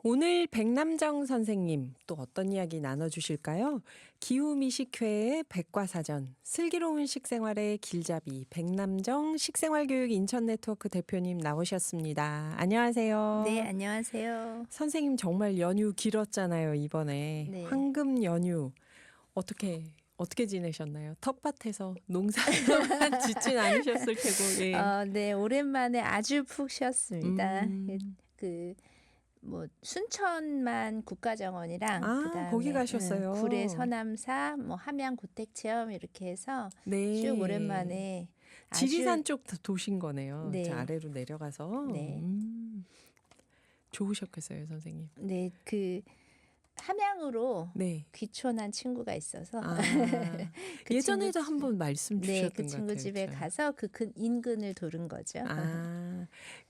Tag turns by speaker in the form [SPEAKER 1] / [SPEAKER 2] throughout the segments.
[SPEAKER 1] 오늘 백남정 선생님 또 어떤 이야기 나눠주실까요? 기후미식회의 백과사전, 슬기로운 식생활의 길잡이 백남정 식생활교육 인천네트워크 대표님 나오셨습니다. 안녕하세요.
[SPEAKER 2] 네, 안녕하세요.
[SPEAKER 1] 선생님 정말 연휴 길었잖아요, 이번에.
[SPEAKER 2] 네.
[SPEAKER 1] 황금 연휴. 어떻게 지내셨나요? 텃밭에서 농사만 짓진 않으셨을 테고. 예.
[SPEAKER 2] 네, 오랜만에 아주 푹 쉬었습니다. 순천만 국가정원이랑 그다음에
[SPEAKER 1] 거기 가셨어요.
[SPEAKER 2] 구례 서남사, 함양 고택체험 이렇게 해서
[SPEAKER 1] 네.
[SPEAKER 2] 쭉 오랜만에
[SPEAKER 1] 지리산 쪽 도신 거네요.
[SPEAKER 2] 네.
[SPEAKER 1] 저 아래로 내려가서.
[SPEAKER 2] 네.
[SPEAKER 1] 좋으셨겠어요, 선생님.
[SPEAKER 2] 네, 함양으로
[SPEAKER 1] 네.
[SPEAKER 2] 귀촌한 친구가 있어서 그
[SPEAKER 1] 예전에도 한번 말씀 주셨던 것 같아요.
[SPEAKER 2] 그 친구 집에
[SPEAKER 1] 그렇죠?
[SPEAKER 2] 가서 인근을 도른 거죠.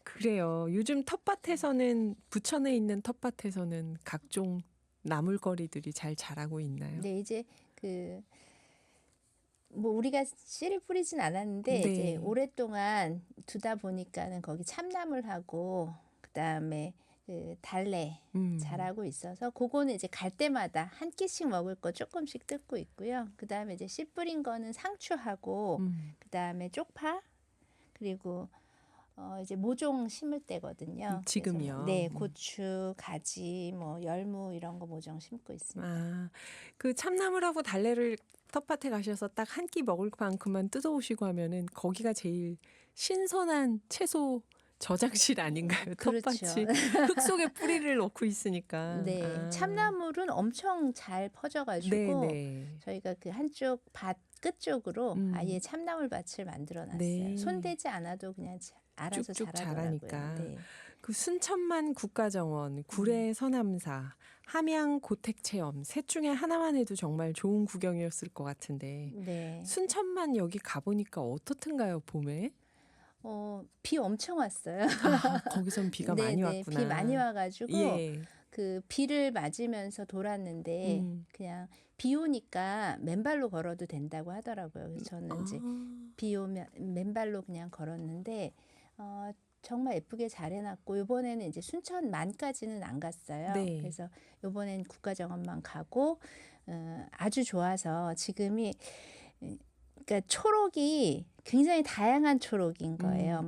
[SPEAKER 1] 그래요. 요즘 텃밭에서는 부천에 있는 텃밭에서는 각종 나물거리들이 잘 자라고 있나요?
[SPEAKER 2] 네, 이제 우리가 씨를 뿌리진 않았는데
[SPEAKER 1] 네.
[SPEAKER 2] 이제 오랫동안 두다 보니까는 거기 참나물하고 그다음에 달래 자라고 있어서 그거는 이제 갈 때마다 한 끼씩 먹을 거 조금씩 뜯고 있고요. 그다음에 이제 씨 뿌린 거는 상추하고 그다음에 쪽파 그리고 이제 모종 심을 때거든요.
[SPEAKER 1] 지금요?
[SPEAKER 2] 네, 고추, 가지, 열무 이런 거 모종 심고 있습니다.
[SPEAKER 1] 그 참나물하고 달래를 텃밭에 가셔서 딱 한 끼 먹을 만큼만 뜯어오시고 하면은 거기가 제일 신선한 채소 저장실 아닌가요?
[SPEAKER 2] 그렇죠.
[SPEAKER 1] 텃밭이 흙 속에 뿌리를 놓고 있으니까.
[SPEAKER 2] 네, 참나물은 엄청 잘 퍼져가지고
[SPEAKER 1] 네네.
[SPEAKER 2] 저희가 그 한쪽 밭 끝쪽으로 아예 참나물 밭을 만들어놨어요.
[SPEAKER 1] 네.
[SPEAKER 2] 손대지 않아도 그냥 알아서
[SPEAKER 1] 쭉쭉
[SPEAKER 2] 자라더라고요.
[SPEAKER 1] 자라니까.
[SPEAKER 2] 네.
[SPEAKER 1] 그 순천만 국가정원, 구례 서남사, 함양 고택체험 셋 중에 하나만 해도 정말 좋은 구경이었을 것 같은데
[SPEAKER 2] 네.
[SPEAKER 1] 순천만 여기 가보니까 어떻든가요, 봄에?
[SPEAKER 2] 비 엄청 왔어요.
[SPEAKER 1] 거기선 비가
[SPEAKER 2] 네,
[SPEAKER 1] 많이
[SPEAKER 2] 네,
[SPEAKER 1] 왔구나.
[SPEAKER 2] 비 많이 와가지고
[SPEAKER 1] 예.
[SPEAKER 2] 그 비를 맞으면서 돌았는데 그냥 비 오니까 맨발로 걸어도 된다고 하더라고요. 그래서 저는 이제 비 오면 맨발로 그냥 걸었는데 정말 예쁘게 잘 해놨고 이번에는 이제 순천만까지는 안 갔어요.
[SPEAKER 1] 네.
[SPEAKER 2] 그래서 이번엔 국가정원만 가고 아주 좋아서 지금이 그러니까 초록이 굉장히 다양한 초록인 거예요.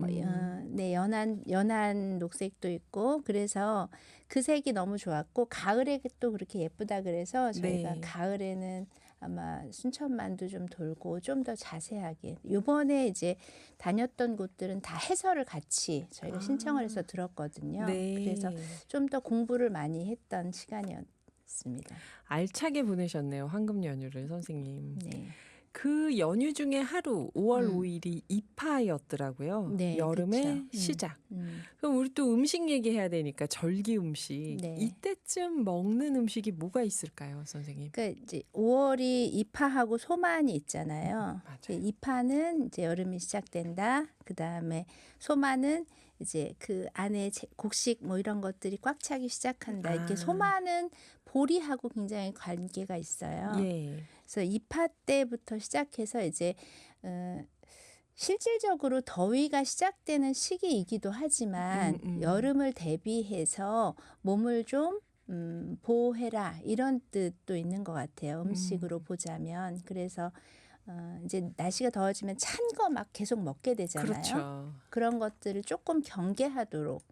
[SPEAKER 2] 네, 연한 녹색도 있고 그래서 그 색이 너무 좋았고 가을에 또 그렇게 예쁘다 그래서 저희가
[SPEAKER 1] 네.
[SPEAKER 2] 가을에는 아마 순천만도 좀 돌고 좀 더 자세하게 이번에 이제 다녔던 곳들은 다 해설을 같이 저희가 신청을 해서 들었거든요.
[SPEAKER 1] 네.
[SPEAKER 2] 그래서 좀 더 공부를 많이 했던 시간이었습니다.
[SPEAKER 1] 알차게 보내셨네요, 황금 연휴를 선생님.
[SPEAKER 2] 네.
[SPEAKER 1] 그 연휴 중에 하루 5월 5일이 입하였더라고요.
[SPEAKER 2] 네,
[SPEAKER 1] 여름의
[SPEAKER 2] 그쵸.
[SPEAKER 1] 시작. 그럼 우리 또 음식 얘기해야 되니까 절기 음식.
[SPEAKER 2] 네.
[SPEAKER 1] 이때쯤 먹는 음식이 뭐가 있을까요, 선생님?
[SPEAKER 2] 그러니까 이제 5월이 입하하고 소만이 있잖아요.
[SPEAKER 1] 맞아요.
[SPEAKER 2] 입하는 이제 여름이 시작된다. 그 다음에 소만은 이제 그 안에 곡식 이런 것들이 꽉 차기 시작한다. 이렇게 소만은 보리하고 굉장히 관계가 있어요.
[SPEAKER 1] 예.
[SPEAKER 2] 그래서 입하 때부터 시작해서 이제 실질적으로 더위가 시작되는 시기이기도 하지만 여름을 대비해서 몸을 좀 보호해라 이런 뜻도 있는 것 같아요. 음식으로 보자면. 그래서 이제 날씨가 더워지면 찬 거 막 계속 먹게 되잖아요.
[SPEAKER 1] 그렇죠.
[SPEAKER 2] 그런 것들을 조금 경계하도록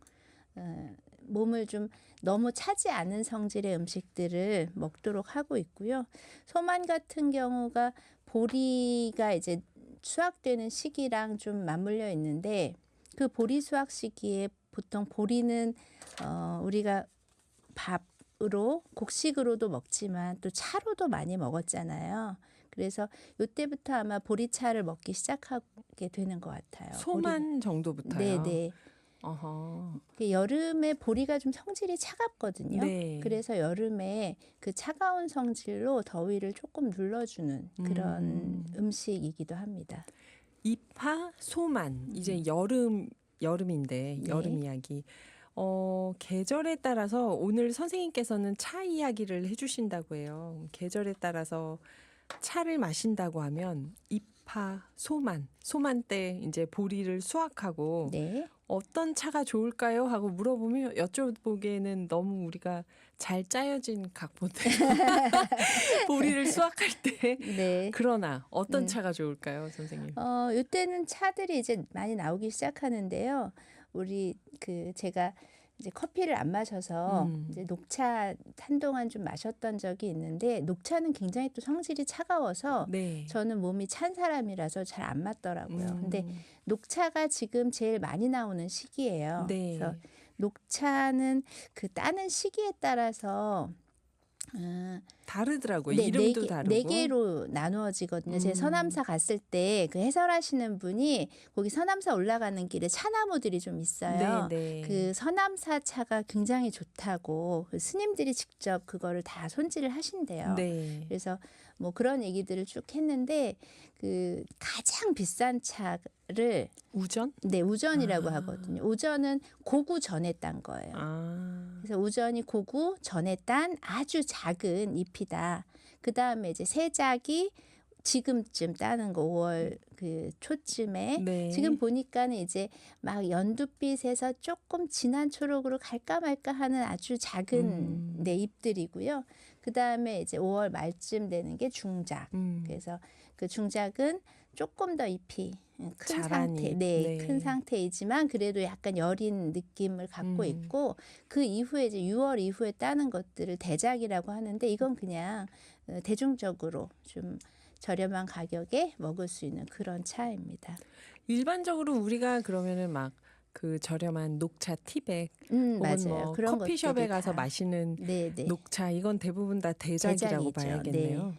[SPEAKER 2] 몸을 좀 너무 차지 않은 성질의 음식들을 먹도록 하고 있고요. 소만 같은 경우가 보리가 이제 수확되는 시기랑 좀 맞물려 있는데 그 보리 수확 시기에 보통 보리는 우리가 밥으로 곡식으로도 먹지만 또 차로도 많이 먹었잖아요. 그래서 이때부터 아마 보리차를 먹기 시작하게 되는 것 같아요.
[SPEAKER 1] 소만 정도부터요?
[SPEAKER 2] 네네.
[SPEAKER 1] 어허.
[SPEAKER 2] 여름에 보리가 좀 성질이 차갑거든요.
[SPEAKER 1] 네.
[SPEAKER 2] 그래서 여름에 그 차가운 성질로 더위를 조금 눌러주는 그런 음식이기도 합니다.
[SPEAKER 1] 입하, 소만. 이제 여름인데
[SPEAKER 2] 네.
[SPEAKER 1] 여름 이야기. 계절에 따라서 오늘 선생님께서는 차 이야기를 해주신다고 해요. 계절에 따라서 차를 마신다고 하면 입파, 소만 때 이제 보리를 수확하고
[SPEAKER 2] 네.
[SPEAKER 1] 어떤 차가 좋을까요? 하고 물어보면 여쭤보기에는 너무 우리가 잘 짜여진 각본대 보리를 수확할 때
[SPEAKER 2] 네.
[SPEAKER 1] 그러나 어떤
[SPEAKER 2] 음.
[SPEAKER 1] 차가 좋을까요, 선생님?
[SPEAKER 2] 요때는 차들이 이제 많이 나오기 시작하는데요. 제가 이제 커피를 안 마셔서 이제 녹차 한동안 좀 마셨던 적이 있는데 녹차는 굉장히 또 성질이 차가워서
[SPEAKER 1] 네.
[SPEAKER 2] 저는 몸이 찬 사람이라서 잘 안 맞더라고요. 근데
[SPEAKER 1] 음,
[SPEAKER 2] 녹차가 지금 제일 많이 나오는 시기예요. 그래서
[SPEAKER 1] 네.
[SPEAKER 2] 녹차는 그 따는 시기에 따라서
[SPEAKER 1] 다르더라고요.
[SPEAKER 2] 네,
[SPEAKER 1] 이름도
[SPEAKER 2] 네
[SPEAKER 1] 다르고.
[SPEAKER 2] 개로 나누어지거든요. 제
[SPEAKER 1] 음,
[SPEAKER 2] 서남사 갔을 때 그 해설하시는 분이 거기 서남사 올라가는 길에 차나무들이 좀
[SPEAKER 1] 네,
[SPEAKER 2] 있어요.
[SPEAKER 1] 네.
[SPEAKER 2] 그 서남사 차가 굉장히 좋다고 그 스님들이 직접 그거를 다 손질을 하신대요.
[SPEAKER 1] 네.
[SPEAKER 2] 그래서 뭐 그런 얘기들을 쭉 했는데 그 가장 비싼 차를
[SPEAKER 1] 우전?
[SPEAKER 2] 네, 우전이라고
[SPEAKER 1] 아.
[SPEAKER 2] 하거든요. 우전은 고구 전에 딴 거예요.
[SPEAKER 1] 아.
[SPEAKER 2] 그래서 우전이 고구 전에 딴 아주 작은 잎이다. 그 다음에 이제 새작이 지금쯤 따는 거 5월 그 초쯤에
[SPEAKER 1] 네.
[SPEAKER 2] 지금 보니까는 이제 막 연두빛에서 조금 진한 초록으로 갈까 말까 하는 아주 작은 네, 잎들이고요. 그 다음에 이제 5월 말쯤 되는 게 중작. 그래서 그 중작은 조금 더 잎이 큰
[SPEAKER 1] 자란
[SPEAKER 2] 상태,
[SPEAKER 1] 잎.
[SPEAKER 2] 네,
[SPEAKER 1] 네.
[SPEAKER 2] 큰 상태이지만 그래도 약간 여린 느낌을 갖고 있고 그 이후에 이제 6월 이후에 따는 것들을 대작이라고 하는데 이건 그냥 대중적으로 좀 저렴한 가격에 먹을 수 있는 그런 차입니다.
[SPEAKER 1] 일반적으로 우리가 그러면은 막 그 저렴한 녹차 티백 혹은
[SPEAKER 2] 맞아요.
[SPEAKER 1] 뭐
[SPEAKER 2] 그런
[SPEAKER 1] 커피숍에
[SPEAKER 2] 것들이
[SPEAKER 1] 가서
[SPEAKER 2] 다.
[SPEAKER 1] 마시는
[SPEAKER 2] 네, 네.
[SPEAKER 1] 녹차 이건 대부분 다 대작이라고
[SPEAKER 2] 대작이죠.
[SPEAKER 1] 봐야겠네요.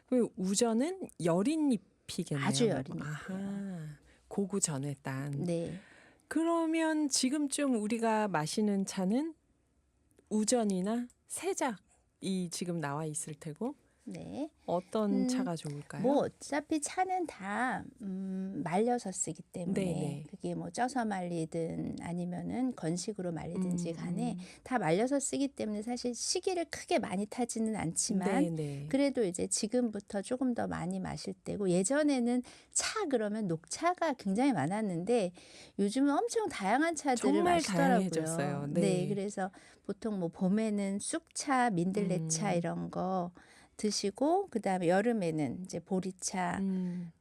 [SPEAKER 1] 그 우전은 여린 잎이겠네요.
[SPEAKER 2] 아주 여린
[SPEAKER 1] 아하. 고구 전에 딴.
[SPEAKER 2] 네.
[SPEAKER 1] 그러면 지금쯤 우리가 마시는 차는 우전이나 새작이 지금 나와 있을 테고
[SPEAKER 2] 네.
[SPEAKER 1] 어떤 차가 좋을까요?
[SPEAKER 2] 뭐 어차피 차는 다 말려서 쓰기 때문에
[SPEAKER 1] 네네.
[SPEAKER 2] 그게 뭐 쪄서 말리든 아니면은 건식으로 말리든지 간에
[SPEAKER 1] 음.
[SPEAKER 2] 다 말려서 쓰기 때문에 사실 시기를 크게 많이 타지는 않지만
[SPEAKER 1] 네네.
[SPEAKER 2] 그래도 이제 지금부터 조금 더 많이 마실 때고 예전에는 차 그러면 녹차가 굉장히 많았는데 요즘은 엄청 다양한 차들을
[SPEAKER 1] 정말
[SPEAKER 2] 마시더라고요.
[SPEAKER 1] 다양해졌어요.
[SPEAKER 2] 네,
[SPEAKER 1] 네.
[SPEAKER 2] 그래서 보통 뭐 봄에는 쑥차, 민들레차 이런 거 드시고 그다음에 여름에는 이제 보리차,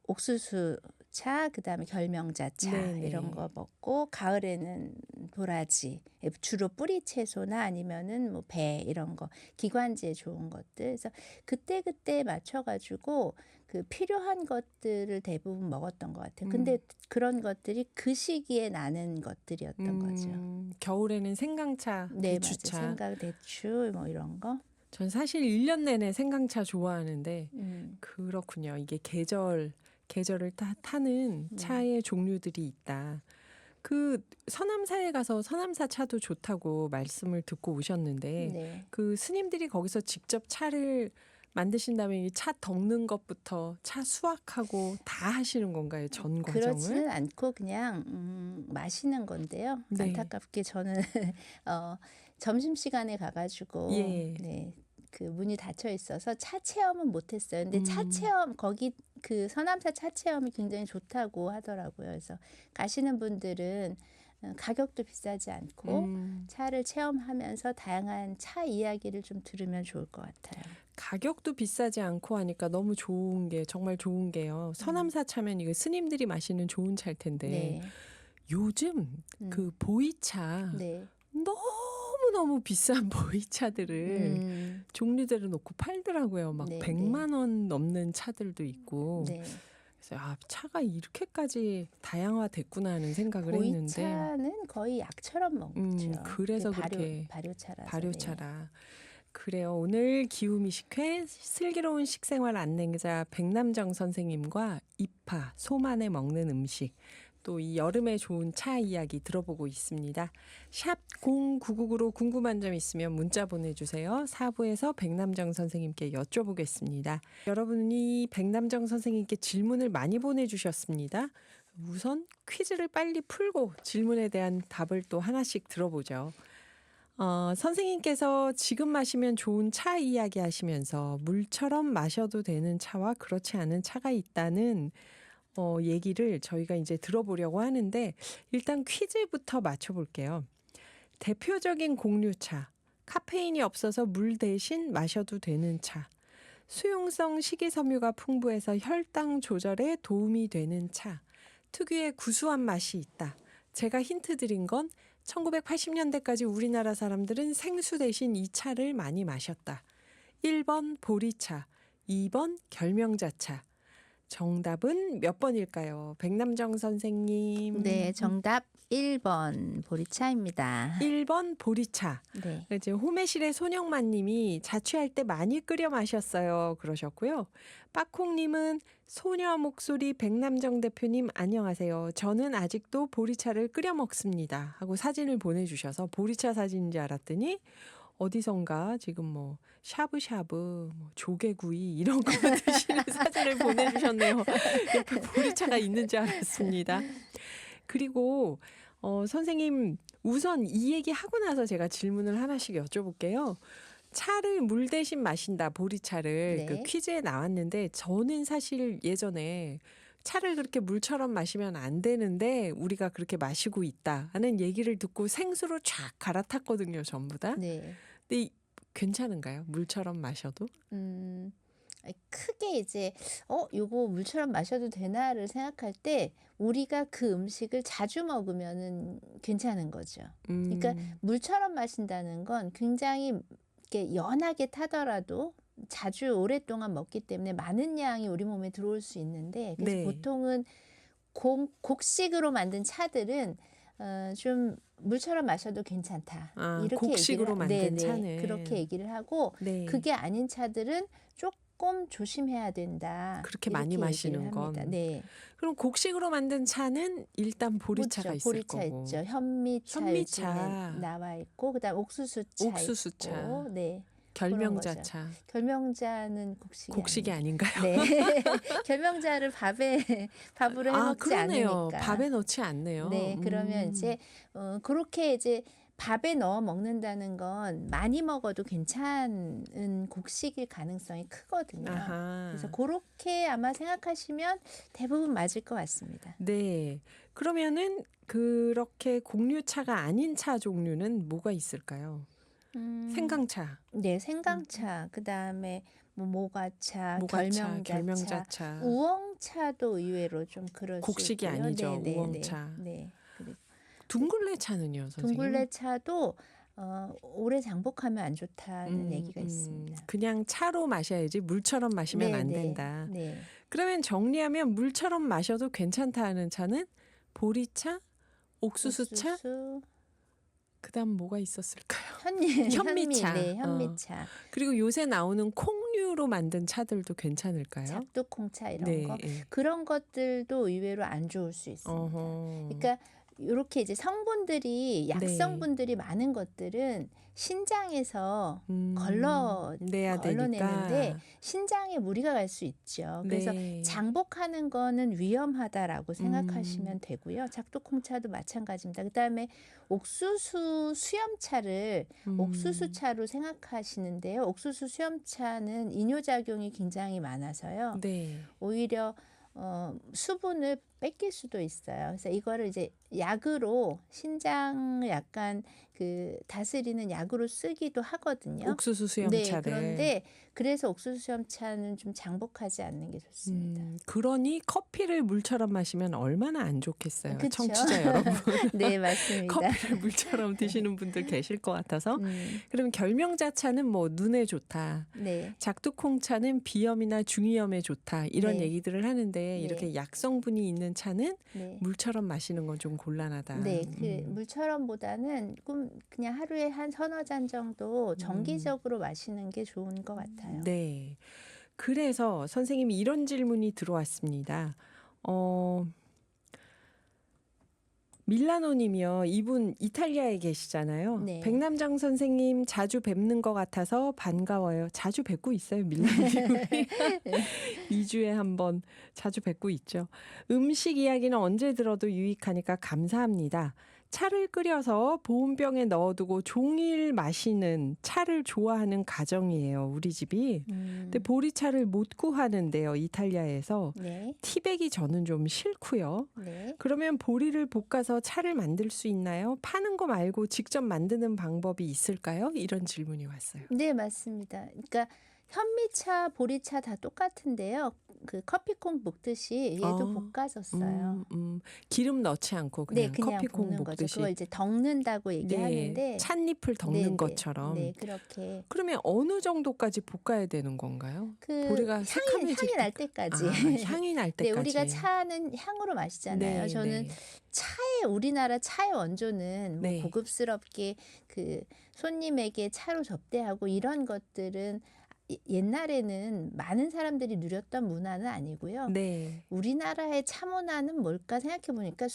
[SPEAKER 2] 옥수수차, 그다음에 결명자차
[SPEAKER 1] 네네.
[SPEAKER 2] 이런 거 먹고 가을에는 도라지, 주로 뿌리 채소나 아니면은 뭐 배 이런 거 기관지에 좋은 것들. 그래서 그때 맞춰가지고 그 필요한 것들을 대부분 먹었던 것 같아요. 근데 그런 것들이 그 시기에 나는 것들이었던 거죠.
[SPEAKER 1] 겨울에는 생강차,
[SPEAKER 2] 네,
[SPEAKER 1] 대추차.
[SPEAKER 2] 맞아요. 생강, 대추 뭐 이런 거.
[SPEAKER 1] 전 사실 1년 내내 생강차 좋아하는데
[SPEAKER 2] 음.
[SPEAKER 1] 그렇군요. 이게 계절을 타는 차의 종류들이 있다. 그 서남사에 가서 서남사 차도 좋다고 말씀을 듣고 오셨는데
[SPEAKER 2] 네.
[SPEAKER 1] 그 스님들이 거기서 직접 차를 만드신 다음에 이 차 덮는 것부터 차 수확하고 다 하시는 건가요? 전 과정을?
[SPEAKER 2] 그렇지는 않고 그냥 마시는 건데요.
[SPEAKER 1] 네.
[SPEAKER 2] 안타깝게 저는 점심시간에 가가지고
[SPEAKER 1] 예.
[SPEAKER 2] 네, 그 문이 닫혀 있어서 차 체험은 못했어요. 근데 차
[SPEAKER 1] 음.
[SPEAKER 2] 체험 거기 그 서남사 차 체험이 굉장히 좋다고 하더라고요. 그래서 가시는 분들은 가격도 비싸지 않고 차를 체험하면서 다양한 차 이야기를 좀 들으면 좋을 것 같아요.
[SPEAKER 1] 가격도 비싸지 않고 하니까 너무 좋은 게 정말 좋은 게요. 서남사 차면 이거 스님들이 마시는 좋은 차일 텐데
[SPEAKER 2] 네.
[SPEAKER 1] 요즘 그 보이차
[SPEAKER 2] 네.
[SPEAKER 1] 너무 비싼 보이차들을 종류대로 놓고 팔더라고요. 막
[SPEAKER 2] 네,
[SPEAKER 1] 100만 원 넘는 차들도 있고.
[SPEAKER 2] 네.
[SPEAKER 1] 그래서 차가 이렇게까지 다양화됐구나 하는 생각을 했는데.
[SPEAKER 2] 보이차는 거의 약처럼 먹죠.
[SPEAKER 1] 그래서
[SPEAKER 2] 그게
[SPEAKER 1] 그렇게
[SPEAKER 2] 발효차라서.
[SPEAKER 1] 발효차라. 그래요. 오늘 기후미식회 슬기로운 식생활 안내자 백남정 선생님과 입파 소만에 먹는 음식 또 이 여름에 좋은 차 이야기 들어보고 있습니다. 샵 0999로 궁금한 점 있으면 문자 보내주세요. 4부에서 백남정 선생님께 여쭤보겠습니다. 여러분이 백남정 선생님께 질문을 많이 보내주셨습니다. 우선 퀴즈를 빨리 풀고 질문에 대한 답을 또 하나씩 들어보죠. 선생님께서 지금 마시면 좋은 차 이야기 하시면서 물처럼 마셔도 되는 차와 그렇지 않은 차가 있다는 얘기를 저희가 이제 들어보려고 하는데 일단 퀴즈부터 맞춰볼게요. 대표적인 공류차, 카페인이 없어서 물 대신 마셔도 되는 차, 수용성 식이섬유가 풍부해서 혈당 조절에 도움이 되는 차, 특유의 구수한 맛이 있다. 제가 힌트 드린 건 1980년대까지 우리나라 사람들은 생수 대신 이 차를 많이 마셨다. 1번 보리차, 2번 결명자차. 정답은 몇 번일까요? 백남정 선생님.
[SPEAKER 2] 네, 정답 1번 보리차입니다.
[SPEAKER 1] 1번 보리차.
[SPEAKER 2] 네.
[SPEAKER 1] 이제 호매실의 손영만 님이 자취할 때 많이 끓여 마셨어요. 그러셨고요. 빠콩님은 소녀 목소리 백남정 대표님 안녕하세요. 저는 아직도 보리차를 끓여 먹습니다. 하고 사진을 보내주셔서 보리차 사진인 줄 알았더니 어디선가 지금 뭐 샤브샤브, 뭐 조개구이 이런 거 드시는 사진을 보내주셨네요. 옆에 보리차가 있는 줄 알았습니다. 그리고 선생님 우선 이 얘기 하고 나서 제가 질문을 하나씩 여쭤볼게요. 차를 물 대신 마신다, 보리차를.
[SPEAKER 2] 네.
[SPEAKER 1] 그 퀴즈에 나왔는데 저는 사실 예전에 차를 그렇게 물처럼 마시면 안 되는데 우리가 그렇게 마시고 있다 하는 얘기를 듣고 생수로 쫙 갈아탔거든요, 전부 다.
[SPEAKER 2] 네.
[SPEAKER 1] 근데 괜찮은가요? 물처럼 마셔도?
[SPEAKER 2] 크게 이제 요거 물처럼 마셔도 되나를 생각할 때 우리가 그 음식을 자주 먹으면은 괜찮은 거죠. 그러니까 물처럼 마신다는 건 굉장히 이렇게 연하게 타더라도 자주 오랫동안 먹기 때문에 많은 양이 우리 몸에 들어올 수 있는데 그래서
[SPEAKER 1] 네.
[SPEAKER 2] 보통은 곡식으로 만든 차들은 좀 물처럼 마셔도 괜찮다. 이렇게
[SPEAKER 1] 곡식으로 만든
[SPEAKER 2] 네네,
[SPEAKER 1] 차는.
[SPEAKER 2] 그렇게 얘기를 하고
[SPEAKER 1] 네.
[SPEAKER 2] 그게 아닌 차들은 조금 조심해야 된다.
[SPEAKER 1] 그렇게
[SPEAKER 2] 이렇게
[SPEAKER 1] 많이
[SPEAKER 2] 얘기를
[SPEAKER 1] 마시는
[SPEAKER 2] 합니다.
[SPEAKER 1] 건.
[SPEAKER 2] 네.
[SPEAKER 1] 그럼 곡식으로 만든 차는 일단 보리차가
[SPEAKER 2] 그렇죠.
[SPEAKER 1] 있을
[SPEAKER 2] 보리차
[SPEAKER 1] 거고.
[SPEAKER 2] 있죠. 현미차,
[SPEAKER 1] 현미차.
[SPEAKER 2] 요즘에 나와 있고 그다음 옥수수차
[SPEAKER 1] 옥수수차.
[SPEAKER 2] 있고 네.
[SPEAKER 1] 결명자차.
[SPEAKER 2] 결명자는
[SPEAKER 1] 곡식이
[SPEAKER 2] 아닙니다.
[SPEAKER 1] 아닌가요?
[SPEAKER 2] 네. 결명자를 밥으로 해 먹지
[SPEAKER 1] 그러네요.
[SPEAKER 2] 않으니까.
[SPEAKER 1] 밥에 넣지 않네요.
[SPEAKER 2] 네, 그러면 이제 그렇게 이제 밥에 넣어 먹는다는 건 많이 먹어도 괜찮은 곡식일 가능성이 크거든요.
[SPEAKER 1] 아하.
[SPEAKER 2] 그래서 그렇게 아마 생각하시면 대부분 맞을 것 같습니다.
[SPEAKER 1] 네. 그러면은 그렇게 곡류차가 아닌 차 종류는 뭐가 있을까요? 생강차,
[SPEAKER 2] 네, 생강차, 그다음에 뭐 모가차,
[SPEAKER 1] 모가차,
[SPEAKER 2] 결명자차,
[SPEAKER 1] 결명자차.
[SPEAKER 2] 우엉차도 의외로 좀 그럴
[SPEAKER 1] 곡식이
[SPEAKER 2] 수 있고요.
[SPEAKER 1] 아니죠,
[SPEAKER 2] 네,
[SPEAKER 1] 우엉차.
[SPEAKER 2] 네. 그리고
[SPEAKER 1] 둥글레차는요, 선생님?
[SPEAKER 2] 둥글레차도 오래 장복하면 안 좋다는 얘기가 있습니다.
[SPEAKER 1] 그냥 차로 마셔야지 물처럼 마시면 안 된다.
[SPEAKER 2] 네.
[SPEAKER 1] 그러면 정리하면 물처럼 마셔도 괜찮다 하는 차는 보리차, 옥수수차,
[SPEAKER 2] 옥수수,
[SPEAKER 1] 그다음 뭐가 있었을까요?
[SPEAKER 2] 현미차. 네,
[SPEAKER 1] 어.
[SPEAKER 2] 현미차.
[SPEAKER 1] 그리고 요새 나오는 콩류로 만든 차들도 괜찮을까요?
[SPEAKER 2] 작두콩차 이런
[SPEAKER 1] 네,
[SPEAKER 2] 거.
[SPEAKER 1] 예.
[SPEAKER 2] 그런 것들도 의외로 안 좋을 수 있습니다.
[SPEAKER 1] 어허.
[SPEAKER 2] 그러니까 이렇게 이제 성분들이
[SPEAKER 1] 네.
[SPEAKER 2] 약성분들이 많은 것들은 신장에서
[SPEAKER 1] 내야
[SPEAKER 2] 걸러내는데
[SPEAKER 1] 되니까.
[SPEAKER 2] 신장에 무리가 갈 수 있죠. 그래서
[SPEAKER 1] 네.
[SPEAKER 2] 장복하는 거는 위험하다라고 생각하시면 되고요. 작두콩차도 마찬가지입니다. 그다음에 옥수수 수염차를 옥수수차로 생각하시는데요. 옥수수 수염차는 이뇨작용이 굉장히 많아서요.
[SPEAKER 1] 네.
[SPEAKER 2] 오히려 수분을 뺏길 수도 있어요. 그래서 이거를 이제 약으로 신장을 약간 그 다스리는 약으로 쓰기도 하거든요.
[SPEAKER 1] 옥수수 수염차를.
[SPEAKER 2] 네, 그런데 그래서 옥수수 수염차는 좀 장복하지 않는 게 좋습니다.
[SPEAKER 1] 그러니 커피를 물처럼 마시면 얼마나 안 좋겠어요.
[SPEAKER 2] 그쵸?
[SPEAKER 1] 청취자 여러분.
[SPEAKER 2] 네, 맞습니다.
[SPEAKER 1] 커피를 물처럼 드시는 분들 계실 것 같아서.
[SPEAKER 2] 음,
[SPEAKER 1] 그럼 결명자차는 뭐 눈에 좋다.
[SPEAKER 2] 네,
[SPEAKER 1] 작두콩차는 비염이나 중이염에 좋다. 이런
[SPEAKER 2] 네.
[SPEAKER 1] 얘기들을 하는데 이렇게 약성분이 있는 차는
[SPEAKER 2] 네.
[SPEAKER 1] 물처럼 마시는 건 좀 곤란하다.
[SPEAKER 2] 네, 그 물처럼보다는 그냥 하루에 한 서너 잔 정도 정기적으로 마시는 게 좋은 것 같아요.
[SPEAKER 1] 네. 그래서 선생님이 이런 질문이 들어왔습니다. 밀라노님이요. 이분 이탈리아에 계시잖아요.
[SPEAKER 2] 네.
[SPEAKER 1] 백남정 선생님 자주 뵙는 것 같아서 반가워요. 자주 뵙고 있어요, 밀라노님이. 2주에 한 번 자주 뵙고 있죠. 음식 이야기는 언제 들어도 유익하니까 감사합니다. 차를 끓여서 보온병에 넣어두고 종일 마시는 차를 좋아하는 가정이에요. 우리 집이. 근데 보리차를 못 구하는데요. 이탈리아에서.
[SPEAKER 2] 네.
[SPEAKER 1] 티백이 저는 좀 싫고요.
[SPEAKER 2] 네.
[SPEAKER 1] 그러면 보리를 볶아서 차를 만들 수 있나요? 파는 거 말고 직접 만드는 방법이 있을까요? 이런 질문이 왔어요.
[SPEAKER 2] 네, 맞습니다. 그러니까 현미차, 보리차 다 똑같은데요. 그 커피콩 볶듯이 얘도 볶아졌어요.
[SPEAKER 1] 기름 넣지 않고
[SPEAKER 2] 네,
[SPEAKER 1] 그냥
[SPEAKER 2] 그냥
[SPEAKER 1] 커피콩
[SPEAKER 2] 볶는 거죠.
[SPEAKER 1] 볶듯이.
[SPEAKER 2] 그걸 이제 덮는다고
[SPEAKER 1] 네,
[SPEAKER 2] 얘기하는데,
[SPEAKER 1] 찻잎을
[SPEAKER 2] 네,
[SPEAKER 1] 덮는
[SPEAKER 2] 네,
[SPEAKER 1] 것처럼.
[SPEAKER 2] 네, 그렇게
[SPEAKER 1] 그러면 어느 정도까지 볶아야 되는 건가요?
[SPEAKER 2] 그
[SPEAKER 1] 보리가
[SPEAKER 2] 향이
[SPEAKER 1] 새카매질
[SPEAKER 2] 날
[SPEAKER 1] 때-
[SPEAKER 2] 때까지.
[SPEAKER 1] 아, 향이 날
[SPEAKER 2] 네,
[SPEAKER 1] 때까지.
[SPEAKER 2] 우리가 차는 향으로 마시잖아요.
[SPEAKER 1] 네,
[SPEAKER 2] 저는
[SPEAKER 1] 네.
[SPEAKER 2] 우리나라 차의 원조는 뭐
[SPEAKER 1] 네.
[SPEAKER 2] 고급스럽게 그 손님에게 차로 접대하고 이런 것들은 옛날에는 많은 사람들이 누렸던 문화는 아니고요.
[SPEAKER 1] 네.
[SPEAKER 2] 우리나라의 차 문화는 뭘까 생각해 보니까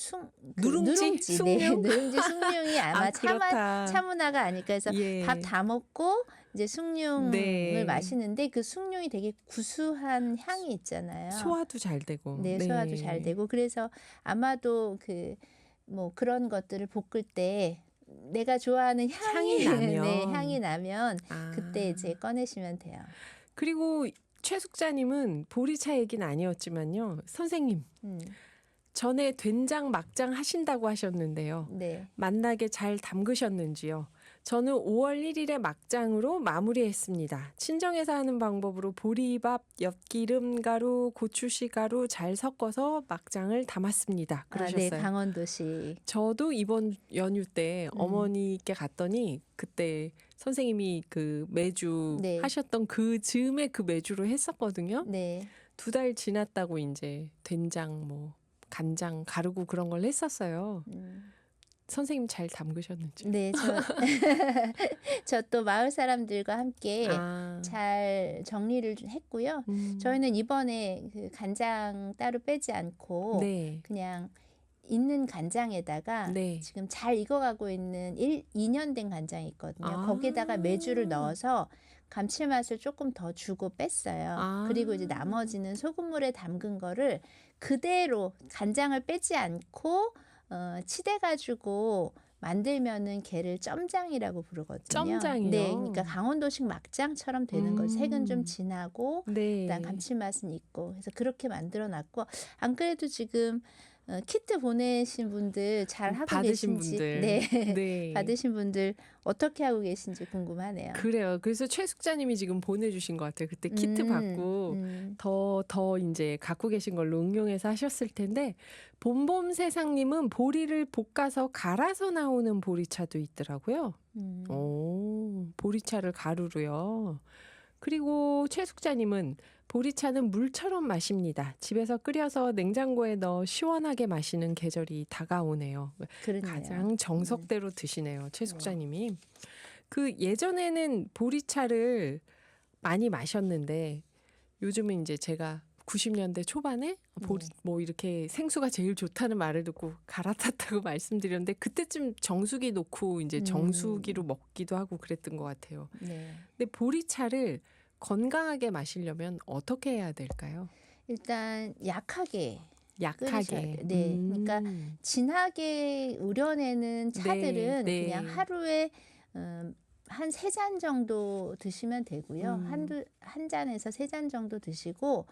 [SPEAKER 1] 누룽지?
[SPEAKER 2] 네,
[SPEAKER 1] 숭늉?
[SPEAKER 2] 누룽지 숭늉이 아마
[SPEAKER 1] 아, 그렇다.
[SPEAKER 2] 차 문화가 아닐까 해서
[SPEAKER 1] 예.
[SPEAKER 2] 밥 다 먹고 이제 숭늉을
[SPEAKER 1] 네.
[SPEAKER 2] 마시는데 그 숭늉이 되게 구수한 향이 있잖아요.
[SPEAKER 1] 소화도 잘 되고.
[SPEAKER 2] 네, 소화도 잘 되고 그래서 아마도 뭐 그런 것들을 볶을 때 내가 좋아하는
[SPEAKER 1] 향이 나면.
[SPEAKER 2] 네, 향이 나면
[SPEAKER 1] 아.
[SPEAKER 2] 그때 이제 꺼내시면 돼요.
[SPEAKER 1] 그리고 최숙자님은 보리차 얘기는 아니었지만요. 선생님, 전에 된장 막장 하신다고 하셨는데요.
[SPEAKER 2] 네.
[SPEAKER 1] 맛나게 잘 담그셨는지요? 저는 5월 1일에 막장으로 마무리했습니다. 친정에서 하는 방법으로 보리밥, 엿기름 가루, 고추씨 가루 잘 섞어서 막장을 담았습니다. 그러셨어요.
[SPEAKER 2] 네, 강원도식.
[SPEAKER 1] 저도 이번 연휴 때 어머니께 갔더니 그때 선생님이 그 매주
[SPEAKER 2] 네.
[SPEAKER 1] 하셨던 그 즈음에 그 매주로 했었거든요.
[SPEAKER 2] 네.
[SPEAKER 1] 2달 지났다고 이제 된장 뭐 간장 가르고 그런 걸 했었어요. 선생님 잘 담그셨는지.
[SPEAKER 2] 네, 저 또 마을 사람들과 함께
[SPEAKER 1] 아.
[SPEAKER 2] 잘 정리를 했고요. 저희는 이번에 그 간장 따로 빼지 않고
[SPEAKER 1] 네.
[SPEAKER 2] 그냥 있는 간장에다가
[SPEAKER 1] 네.
[SPEAKER 2] 지금 잘 익어가고 있는 2년 된 간장이 있거든요.
[SPEAKER 1] 아.
[SPEAKER 2] 거기에다가 메주를 넣어서 감칠맛을 조금 더 주고 뺐어요.
[SPEAKER 1] 아.
[SPEAKER 2] 그리고 이제 나머지는 소금물에 담근 거를 그대로 간장을 빼지 않고 치대가지고 만들면은 걔를 점장이라고 부르거든요.
[SPEAKER 1] 점장이요?
[SPEAKER 2] 네, 그러니까 강원도식 막장처럼 되는 거죠. 색은 좀 진하고
[SPEAKER 1] 네.
[SPEAKER 2] 그다음 감칠맛은 있고 그래서 그렇게 만들어 놨고 안 그래도 지금 키트 보내신 분들 잘 하고
[SPEAKER 1] 받으신
[SPEAKER 2] 계신지
[SPEAKER 1] 분들.
[SPEAKER 2] 네.
[SPEAKER 1] 네.
[SPEAKER 2] 받으신 분들 어떻게 하고 계신지 궁금하네요.
[SPEAKER 1] 그래요. 그래서 최숙자님이 지금 보내주신 것 같아요. 그때 키트 받고 더 이제 갖고 계신 걸로 응용해서 하셨을 텐데 봄봄세상님은 보리를 볶아서 갈아서 나오는 보리차도 있더라고요. 오, 보리차를 가루로요. 그리고 최숙자님은 보리차는 물처럼 마십니다. 집에서 끓여서 냉장고에 넣어 시원하게 마시는 계절이 다가오네요.
[SPEAKER 2] 그러네요.
[SPEAKER 1] 가장 정석대로 드시네요. 최숙자님이. 그 예전에는 보리차를 많이 마셨는데 요즘은 이제 제가 90년대 초반에 뭐 이렇게 생수가 제일 좋다는 말을 듣고 갈아탔다고 말씀드렸는데 그때쯤 정수기 놓고 이제 정수기로 먹기도 하고 그랬던 것 같아요.
[SPEAKER 2] 네.
[SPEAKER 1] 근데 보리차를 건강하게 마시려면 어떻게 해야 될까요?
[SPEAKER 2] 일단 약하게
[SPEAKER 1] 약하게.
[SPEAKER 2] 끓이셔야 돼요. 네. 그러니까 진하게 우려내는 차들은
[SPEAKER 1] 네.
[SPEAKER 2] 그냥 하루에 한 3잔 정도 드시면 되고요. 한 잔에서 3잔 정도 드시고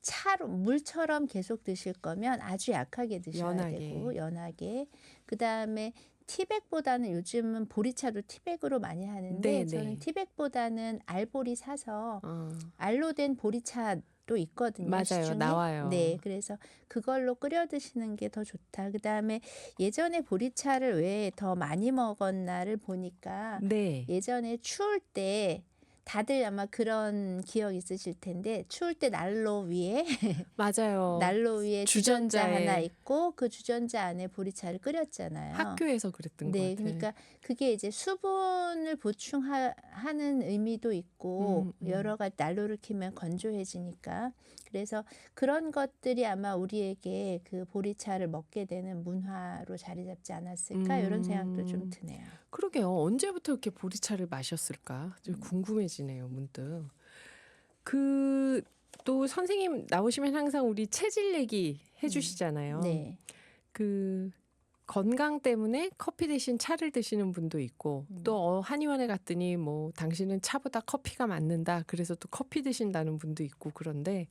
[SPEAKER 2] 차로 물처럼 계속 드실 거면 아주 약하게 드셔야
[SPEAKER 1] 연하게.
[SPEAKER 2] 되고 연하게. 그다음에 티백보다는 요즘은 보리차도 티백으로 많이 하는데
[SPEAKER 1] 네,
[SPEAKER 2] 저는
[SPEAKER 1] 네.
[SPEAKER 2] 티백보다는 알보리 사서
[SPEAKER 1] 어.
[SPEAKER 2] 알로 된 보리차도 있거든요.
[SPEAKER 1] 맞아요.
[SPEAKER 2] 시중에.
[SPEAKER 1] 나와요.
[SPEAKER 2] 네, 그래서 그걸로 끓여 드시는 게 더 좋다. 그다음에 예전에 보리차를 왜 더 많이 먹었나를 보니까
[SPEAKER 1] 네.
[SPEAKER 2] 예전에 추울 때 다들 아마 그런 기억 있으실 텐데 추울 때 난로 위에
[SPEAKER 1] 맞아요.
[SPEAKER 2] 난로 위에 주전자
[SPEAKER 1] 주전자에.
[SPEAKER 2] 하나 있고 그 주전자 안에 보리차를 끓였잖아요.
[SPEAKER 1] 학교에서 그랬던 것
[SPEAKER 2] 네,
[SPEAKER 1] 같아요.
[SPEAKER 2] 그러니까 그게 이제 수분을 보충하는 의미도 있고 여러 가지 난로를 켜면 건조해지니까 그래서 그런 것들이 아마 우리에게 그 보리차를 먹게 되는 문화로 자리 잡지 않았을까 이런 생각도 좀 드네요.
[SPEAKER 1] 그러게요. 언제부터 이렇게 보리차를 마셨을까? 좀 궁금해지네요, 문득. 또 선생님 나오시면 항상 우리 체질 얘기 해주시잖아요.
[SPEAKER 2] 네,
[SPEAKER 1] 그 건강 때문에 커피 대신 차를 드시는 분도 있고 또 한의원에 갔더니 뭐 당신은 차보다 커피가 맞는다. 그래서 또 커피 드신다는 분도 있고 그런데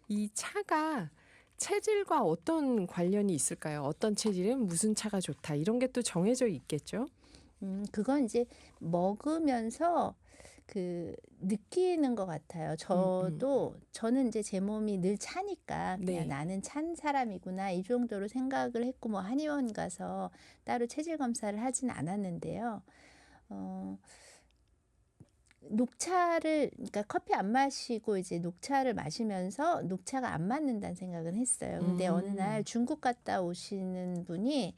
[SPEAKER 1] 이 차가 체질과 어떤 관련이 있을까요? 어떤 체질은 무슨 차가 좋다. 이런 게 또 정해져 있겠죠?
[SPEAKER 2] 그건 이제 먹으면서 그 느끼는 것 같아요. 저는 이제 제 몸이 늘 차니까 그냥
[SPEAKER 1] 네.
[SPEAKER 2] 나는 찬 사람이구나 이 정도로 생각을 했고 뭐 한의원 가서 따로 체질 검사를 하진 않았는데요. 어, 녹차를 그러니까 커피 안 마시고 이제 녹차를 마시면서 녹차가 안 맞는다는 생각은 했어요. 근데 어느 날 중국 갔다 오시는 분이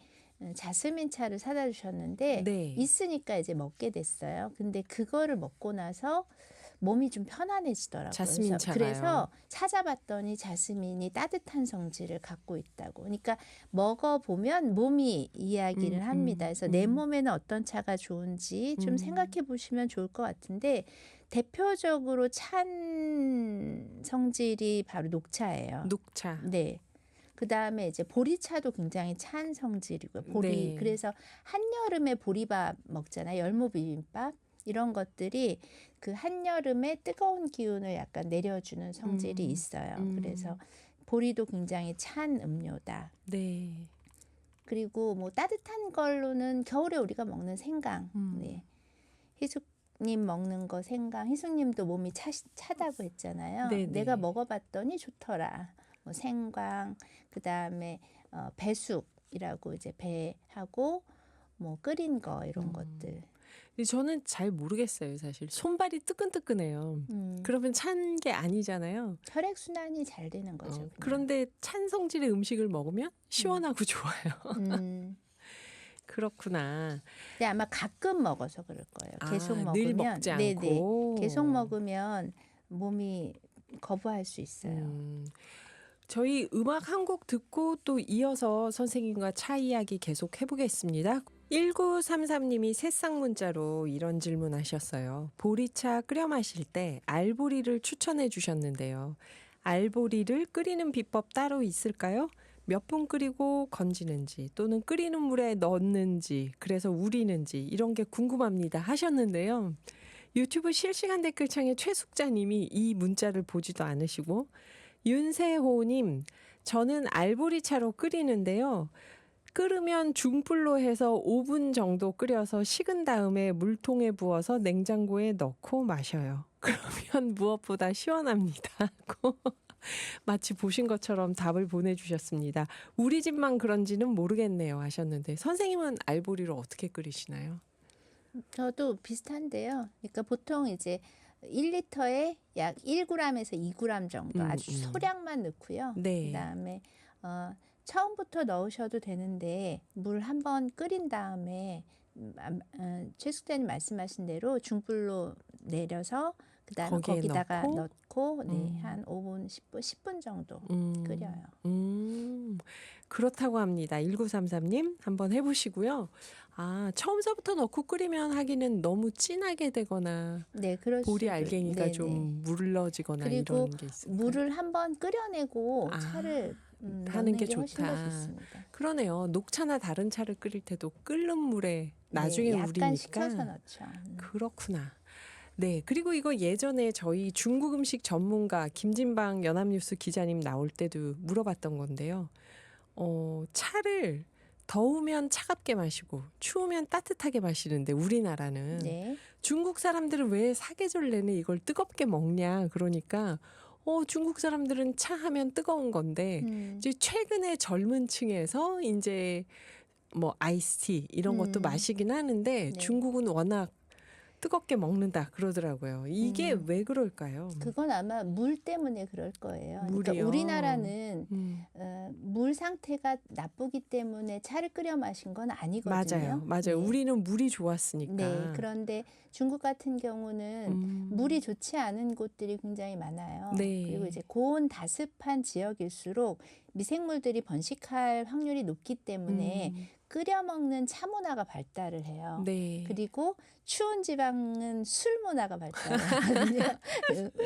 [SPEAKER 2] 자스민 차를 사다 주셨는데
[SPEAKER 1] 네.
[SPEAKER 2] 있으니까 이제 먹게 됐어요. 근데 그거를 먹고 나서 몸이 좀 편안해지더라고요.
[SPEAKER 1] 자스민 차가요.
[SPEAKER 2] 그래서 찾아봤더니 자스민이 따뜻한 성질을 갖고 있다고. 그러니까 먹어보면 몸이 이야기를 합니다. 그래서 내 몸에는 어떤 차가 좋은지 좀 생각해 보시면 좋을 것 같은데 대표적으로 찬 성질이 바로 녹차예요.
[SPEAKER 1] 녹차.
[SPEAKER 2] 네. 그다음에 이제 보리차도 굉장히 찬 성질이고요.
[SPEAKER 1] 네.
[SPEAKER 2] 그래서 한여름에 보리밥 먹잖아요. 열무 비빔밥. 이런 것들이 그 한여름에 뜨거운 기운을 약간 내려주는 성질이 있어요. 그래서 보리도 굉장히 찬 음료다.
[SPEAKER 1] 네.
[SPEAKER 2] 그리고 뭐 따뜻한 걸로는 겨울에 우리가 먹는 생강. 네. 희숙님 먹는 거 생강. 희숙님도 몸이 차다고 했잖아요.
[SPEAKER 1] 네네.
[SPEAKER 2] 내가 먹어봤더니 좋더라. 뭐 생강, 그 다음에 배숙이라고 이제 배하고 뭐 끓인 거 이런 것들.
[SPEAKER 1] 근데 저는 잘 모르겠어요, 사실. 손발이 뜨끈뜨끈해요. 그러면 찬 게 아니잖아요.
[SPEAKER 2] 혈액 순환이 잘 되는 거죠. 그냥.
[SPEAKER 1] 그런데 찬 성질의 음식을 먹으면 시원하고 좋아요. 그렇구나.
[SPEAKER 2] 근데 아마 가끔 먹어서 그럴 거예요. 계속
[SPEAKER 1] 늘
[SPEAKER 2] 먹으면
[SPEAKER 1] 먹지 않고.
[SPEAKER 2] 계속 먹으면 몸이 거부할 수 있어요.
[SPEAKER 1] 저희 음악 한 곡 듣고 또 이어서 선생님과 차 이야기 계속 해보겠습니다. 1933님이 새싹 문자로 이런 질문하셨어요. 보리차 끓여 마실 때 알보리를 추천해 주셨는데요. 알보리를 끓이는 비법 따로 있을까요? 몇 분 끓이고 건지는지 또는 끓이는 물에 넣는지 그래서 우리는지 이런 게 궁금합니다 하셨는데요. 유튜브 실시간 댓글창에 최숙자님이 이 문자를 보지도 않으시고 윤세호님, 저는 알보리차로 끓이는데요. 끓으면 중불로 해서 5분 정도 끓여서 식은 다음에 물통에 부어서 냉장고에 넣고 마셔요. 그러면 무엇보다 시원합니다. 하고 마치 보신 것처럼 답을 보내주셨습니다. 우리 집만 그런지는 모르겠네요 하셨는데 선생님은 알보리로 어떻게 끓이시나요?
[SPEAKER 2] 저도 비슷한데요. 그러니까 보통 이제 1리터에 약 1g에서 2g 정도 아주 소량만 넣고요.
[SPEAKER 1] 네.
[SPEAKER 2] 그다음에 처음부터 넣으셔도 되는데 물 한번 끓인 다음에 최숙자님 말씀하신 대로 중불로 내려서 그다음에
[SPEAKER 1] 거기에
[SPEAKER 2] 거기다가
[SPEAKER 1] 넣고?
[SPEAKER 2] 넣고 한 5분, 10분 정도 끓여요.
[SPEAKER 1] 그렇다고 합니다. 1933님 한번 해보시고요. 처음서부터 넣고 끓이면 하기는 너무 진하게 되거나
[SPEAKER 2] 네, 그럴
[SPEAKER 1] 보리
[SPEAKER 2] 수도
[SPEAKER 1] 알갱이가
[SPEAKER 2] 네네.
[SPEAKER 1] 좀 물러지거나
[SPEAKER 2] 그리고
[SPEAKER 1] 이런 게 있어요.
[SPEAKER 2] 물을 한번 끓여내고 차를
[SPEAKER 1] 하는
[SPEAKER 2] 넣는
[SPEAKER 1] 게
[SPEAKER 2] 게 훨씬 더
[SPEAKER 1] 좋다.
[SPEAKER 2] 좋습니다.
[SPEAKER 1] 그러네요. 녹차나 다른 차를 끓일 때도 끓는 물에 나중에
[SPEAKER 2] 네, 약간
[SPEAKER 1] 우리니까.
[SPEAKER 2] 식혀서 넣죠.
[SPEAKER 1] 그렇구나. 네, 그리고 이거 예전에 저희 중국 음식 전문가 김진방 연합뉴스 기자님 나올 때도 물어봤던 건데요. 차를 더우면 차갑게 마시고 추우면 따뜻하게 마시는데 우리나라는
[SPEAKER 2] 네.
[SPEAKER 1] 중국 사람들은 왜 사계절 내내 이걸 뜨겁게 먹냐 그러니까 중국 사람들은 차 하면 뜨거운 건데 이제 최근에 젊은 층에서 이제 뭐 아이스티 이런 것도 마시긴 하는데
[SPEAKER 2] 네.
[SPEAKER 1] 중국은 워낙 뜨겁게 먹는다 그러더라고요. 이게 왜 그럴까요?
[SPEAKER 2] 그건 아마 물 때문에 그럴 거예요. 그러니까
[SPEAKER 1] 물이요?
[SPEAKER 2] 우리나라는 물 상태가 나쁘기 때문에 차를 끓여 마신 건 아니거든요.
[SPEAKER 1] 맞아요.
[SPEAKER 2] 네.
[SPEAKER 1] 우리는 물이 좋았으니까.
[SPEAKER 2] 네, 그런데 중국 같은 경우는 물이 좋지 않은 곳들이 굉장히 많아요.
[SPEAKER 1] 네.
[SPEAKER 2] 그리고 이제 고온 다습한 지역일수록 미생물들이 번식할 확률이 높기 때문에 끓여 먹는 차 문화가 발달을 해요.
[SPEAKER 1] 네.
[SPEAKER 2] 그리고 추운 지방은 술 문화가 발달을 하거든요.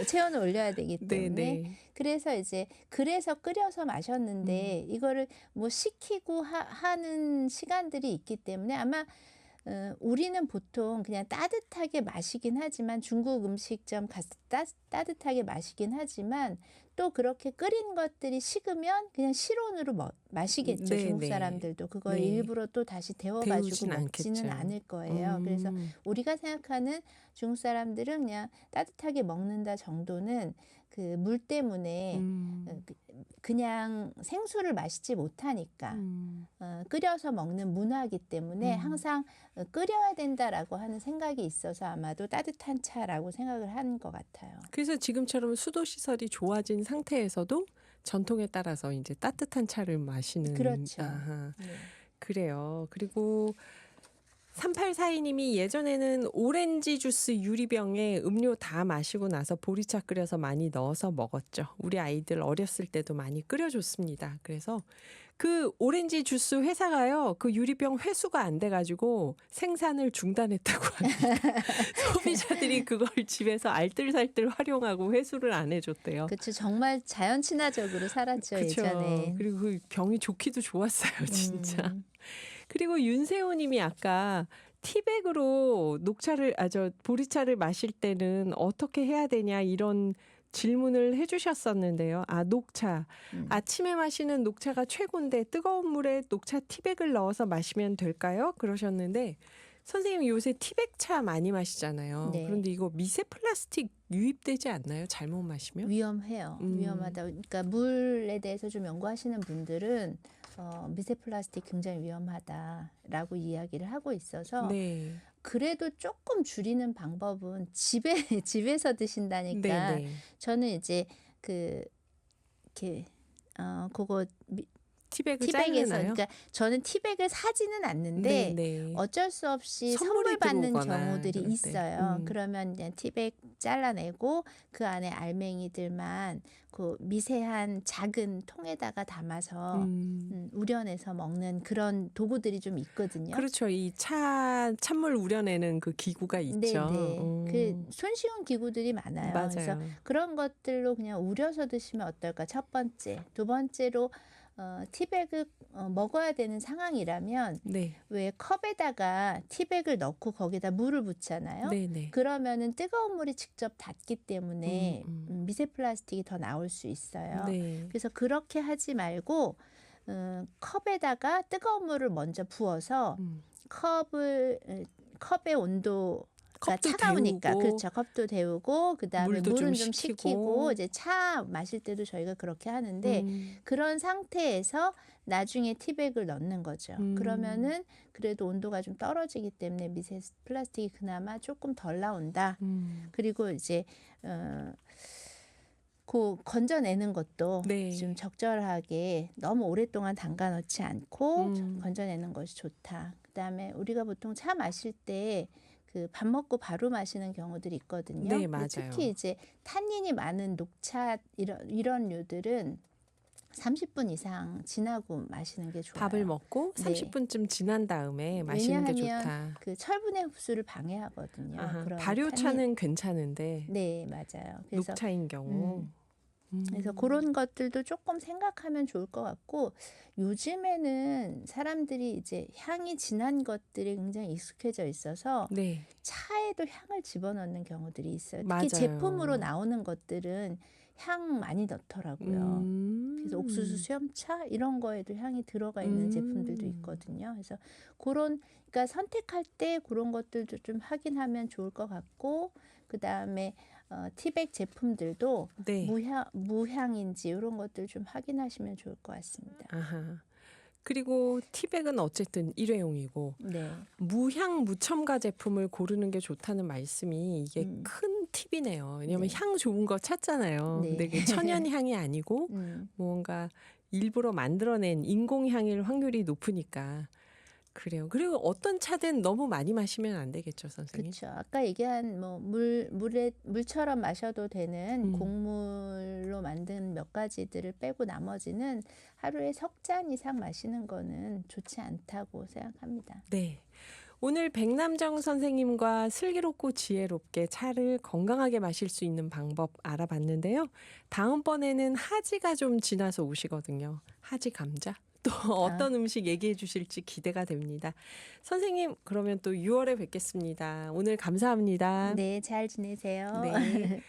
[SPEAKER 2] 체온을 올려야 되기
[SPEAKER 1] 네,
[SPEAKER 2] 때문에.
[SPEAKER 1] 네.
[SPEAKER 2] 그래서 이제 그래서 끓여서 마셨는데 이거를 뭐 식히고 하는 시간들이 있기 때문에 아마 우리는 보통 그냥 따뜻하게 마시긴 하지만 중국 음식점 가서 따뜻하게 마시긴 하지만 또 그렇게 끓인 것들이 식으면 그냥 실온으로 마시겠죠.
[SPEAKER 1] 네,
[SPEAKER 2] 중국
[SPEAKER 1] 네.
[SPEAKER 2] 사람들도 그걸
[SPEAKER 1] 네.
[SPEAKER 2] 일부러 또 다시 데워가지고
[SPEAKER 1] 데우진
[SPEAKER 2] 먹지는
[SPEAKER 1] 않겠죠.
[SPEAKER 2] 않을 거예요. 그래서 우리가 생각하는 중국 사람들은 그냥 따뜻하게 먹는다 정도는 그 물 때문에 그냥 생수를 마시지 못하니까 끓여서 먹는 문화이기 때문에 항상 끓여야 된다라고 하는 생각이 있어서 아마도 따뜻한 차라고 생각을 하는 것 같아요.
[SPEAKER 1] 그래서 지금처럼 수도 시설이 좋아진 상태에서도 전통에 따라서 이제 따뜻한 차를 마시는.
[SPEAKER 2] 그렇죠.
[SPEAKER 1] 아하,
[SPEAKER 2] 네.
[SPEAKER 1] 그래요. 그리고 3842님이 예전에는 오렌지 주스 유리병에 음료 다 마시고 나서 보리차 끓여서 많이 넣어서 먹었죠. 우리 아이들 어렸을 때도 많이 끓여줬습니다. 그래서 그 오렌지 주스 회사가요, 그 유리병 회수가 안 돼가지고 생산을 중단했다고 합니다. 소비자들이 그걸 집에서 알뜰살뜰 활용하고 회수를 안 해줬대요.
[SPEAKER 2] 그렇죠. 정말 자연 친화적으로 살았죠.
[SPEAKER 1] 그쵸.
[SPEAKER 2] 예전에.
[SPEAKER 1] 그리고 그 병이 좋기도 좋았어요, 진짜.
[SPEAKER 2] 음.
[SPEAKER 1] 그리고 윤세호님이 아까 티백으로 보리차를 마실 때는 어떻게 해야 되냐 이런 질문을 해주셨었는데요. 녹차. 아침에 마시는 녹차가 최고인데 뜨거운 물에 녹차 티백을 넣어서 마시면 될까요? 그러셨는데 선생님 요새 티백차 많이 마시잖아요.
[SPEAKER 2] 네.
[SPEAKER 1] 그런데 이거 미세 플라스틱 유입되지 않나요? 잘못 마시면?
[SPEAKER 2] 위험해요. 위험하다. 그러니까 물에 대해서 좀 연구하시는 분들은 미세 플라스틱 굉장히 위험하다라고 이야기를 하고 있어서
[SPEAKER 1] 네.
[SPEAKER 2] 그래도 조금 줄이는 방법은 집에서 드신다니까
[SPEAKER 1] 네.
[SPEAKER 2] 저는 이제 이렇게 그거
[SPEAKER 1] 티백을
[SPEAKER 2] 티백에서
[SPEAKER 1] 자르나요?
[SPEAKER 2] 그러니까 저는 티백을 사지는 않는데
[SPEAKER 1] 네.
[SPEAKER 2] 어쩔 수 없이
[SPEAKER 1] 선물이
[SPEAKER 2] 선물 받는
[SPEAKER 1] 들어오거나
[SPEAKER 2] 경우들이
[SPEAKER 1] 그럴 때.
[SPEAKER 2] 있어요. 그러면 이제 티백 잘라내고 그 안에 알맹이들만 그 미세한 작은 통에다가 담아서 우려내서 먹는 그런 도구들이 좀 있거든요.
[SPEAKER 1] 그렇죠. 이 찬물 우려내는 그 기구가 있죠.
[SPEAKER 2] 네네. 그 손쉬운 기구들이 많아요. 그래서
[SPEAKER 1] 맞아요.
[SPEAKER 2] 그런 것들로 그냥 우려서 드시면 어떨까? 첫 번째. 두 번째로 티백을 먹어야 되는 상황이라면
[SPEAKER 1] 네.
[SPEAKER 2] 왜 컵에다가 티백을 넣고 거기다 물을 붓잖아요.
[SPEAKER 1] 네네.
[SPEAKER 2] 그러면은 뜨거운 물이 직접 닿기 때문에 미세 플라스틱이 더 나올 수 있어요.
[SPEAKER 1] 네.
[SPEAKER 2] 그래서 그렇게 하지 말고 컵에다가 뜨거운 물을 먼저 부어서 컵의 온도가
[SPEAKER 1] 컵도
[SPEAKER 2] 차가우니까
[SPEAKER 1] 데우고,
[SPEAKER 2] 그렇죠. 컵도 데우고 그다음에
[SPEAKER 1] 물도 좀
[SPEAKER 2] 물은 좀
[SPEAKER 1] 식히고.
[SPEAKER 2] 식히고 이제 차 마실 때도 저희가 그렇게 하는데 그런 상태에서 나중에 티백을 넣는 거죠. 그러면은 그래도 온도가 좀 떨어지기 때문에 미세 플라스틱이 그나마 조금 덜 나온다. 그리고 이제 그 건져내는 것도
[SPEAKER 1] 네.
[SPEAKER 2] 좀 적절하게 너무 오랫동안 담가 놓지 않고
[SPEAKER 1] 음.
[SPEAKER 2] 건져내는 것이 좋다. 그다음에 우리가 보통 차 마실 때 그 밥 먹고 바로 마시는 경우들이 있거든요.
[SPEAKER 1] 네,
[SPEAKER 2] 근데
[SPEAKER 1] 맞아요.
[SPEAKER 2] 특히 이제 탄닌이 많은 녹차 이런 류들은 30분 이상 지나고 마시는 게 좋아요.
[SPEAKER 1] 밥을 먹고
[SPEAKER 2] 네.
[SPEAKER 1] 30분쯤 지난 다음에 마시는 게
[SPEAKER 2] 왜냐하면
[SPEAKER 1] 좋다.
[SPEAKER 2] 그 철분의 흡수를 방해하거든요.
[SPEAKER 1] 아하,
[SPEAKER 2] 그런
[SPEAKER 1] 발효차는 괜찮은데
[SPEAKER 2] 네, 맞아요. 그래서
[SPEAKER 1] 녹차인 경우.
[SPEAKER 2] 그래서 그런 것들도 조금 생각하면 좋을 것 같고 요즘에는 사람들이 이제 향이 진한 것들이 굉장히 익숙해져 있어서
[SPEAKER 1] 네.
[SPEAKER 2] 차에도 향을 집어넣는 경우들이 있어요. 특히
[SPEAKER 1] 맞아요.
[SPEAKER 2] 제품으로 나오는 것들은 향 많이 넣더라고요. 그래서 옥수수 수염차 이런 거에도 향이 들어가 있는 제품들도 있거든요. 그래서 그러니까 선택할 때 그런 것들도 좀 확인하면 좋을 것 같고 그다음에 티백 제품들도
[SPEAKER 1] 네.
[SPEAKER 2] 무향인지 이런 것들 좀 확인하시면 좋을 것 같습니다.
[SPEAKER 1] 아하. 그리고 티백은 어쨌든 일회용이고
[SPEAKER 2] 네.
[SPEAKER 1] 무향 무첨가 제품을 고르는 게 좋다는 말씀이 이게 큰 팁이네요. 왜냐하면
[SPEAKER 2] 네.
[SPEAKER 1] 향 좋은 거 찾잖아요.
[SPEAKER 2] 네.
[SPEAKER 1] 근데 그게 천연 향이 아니고 뭔가 일부러 만들어낸 인공 향일 확률이 높으니까 그래요. 그리고 어떤 차든 너무 많이 마시면 안 되겠죠, 선생님?
[SPEAKER 2] 그쵸. 아까 얘기한 뭐 물처럼 마셔도 되는
[SPEAKER 1] 음.
[SPEAKER 2] 곡물로 만든 몇 가지들을 빼고 나머지는 하루에 석 잔 이상 마시는 거는 좋지 않다고 생각합니다.
[SPEAKER 1] 네. 오늘 백남정 선생님과 슬기롭고 지혜롭게 차를 건강하게 마실 수 있는 방법 알아봤는데요. 다음번에는 하지가 좀 지나서 오시거든요. 하지 감자? 또 어떤 음식 얘기해 주실지 기대가 됩니다. 선생님, 그러면 또 6월에 뵙겠습니다. 오늘 감사합니다.
[SPEAKER 2] 네, 잘 지내세요.
[SPEAKER 1] 네.